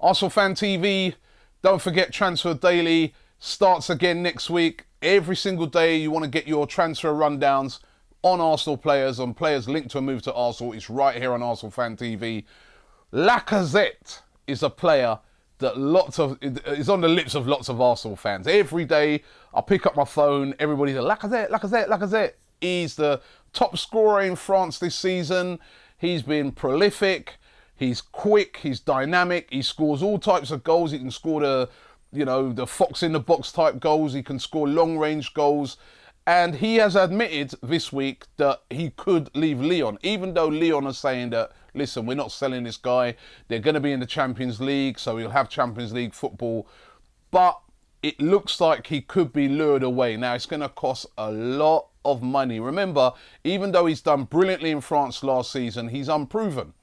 Arsenal Fan TV, don't forget Transfer Daily starts again next week. Every single day you want to get your transfer rundowns on Arsenal players, on players linked to a move to Arsenal. It's right here on Arsenal Fan TV. Lacazette is a player that is on the lips of lots of Arsenal fans. Every day I pick up my phone, everybody's like, Lacazette. He's the top scorer in France this season. He's been prolific. He's quick. He's dynamic. He scores all types of goals. He can score the fox in the box type goals. He can score long range goals. And he has admitted this week that he could leave Lyon, even though Lyon are saying that, listen, we're not selling this guy. They're going to be in the Champions League, so he'll have Champions League football. But it looks like he could be lured away. Now, it's going to cost a lot of money. Remember, even though he's done brilliantly in France last season, he's unproven.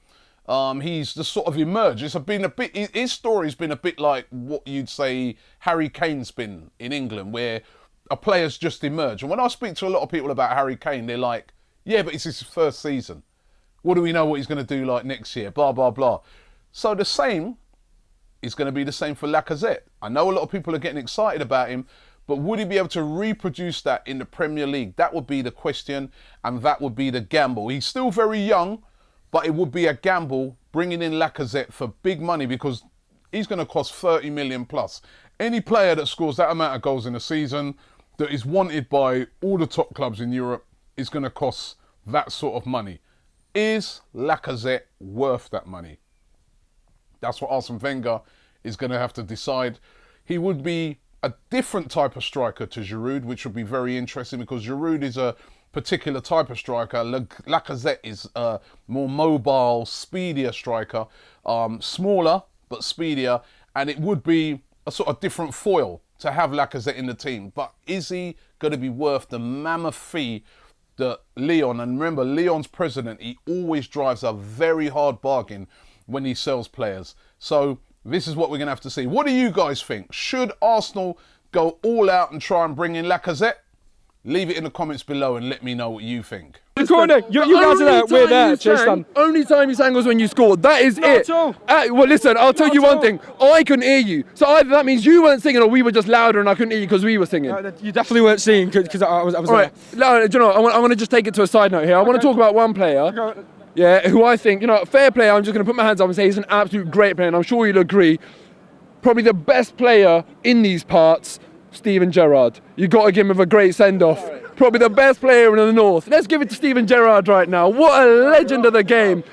He's just sort of emerged. His story's been a bit like what you'd say Harry Kane's been in England, where a player's just emerged. And when I speak to a lot of people about Harry Kane, they're like, yeah, but it's his first season. What do we know what he's going to do like next year? Blah, blah, blah. So the same is going to be the same for Lacazette. I know a lot of people are getting excited about him, but would he be able to reproduce that in the Premier League? That would be the question, and that would be the gamble. He's still very young, but it would be a gamble bringing in Lacazette for big money because he's going to cost 30 million plus. Any player that scores that amount of goals in a season that is wanted by all the top clubs in Europe is going to cost that sort of money. Is Lacazette worth that money? That's what Arsene Wenger is going to have to decide. He would be a different type of striker to Giroud, which would be very interesting because Giroud is a particular type of striker. Lacazette is a more mobile, speedier striker, smaller but speedier, and it would be a sort of different foil to have Lacazette in the team. But is he going to be worth the mammoth fee that Lyon, and remember, Lyon's president, he always drives a very hard bargain when he sells players. So this is what we're going to have to see. What do you guys think? Should Arsenal go all out and try and bring in Lacazette? Leave it in the comments below and let me know what you think. The corner, you guys are there, we're there, Tristan. Only time you sang was when you scored. That is it. Well, listen, I'll tell you one thing. I couldn't hear you. So either that means you weren't singing or we were just louder and I couldn't hear you because we were singing. You definitely weren't singing because I was All right. No, do you know what? I want to just take it to a side note here. I want to talk about one player. Yeah, who I think, fair player. I'm just going to put my hands up and say he's an absolute great player, and I'm sure you'll agree. Probably the best player in these parts, Steven Gerrard. You got to give him a great send-off. Probably the best player in the North. Let's give it to Steven Gerrard right now. What a legend of the game.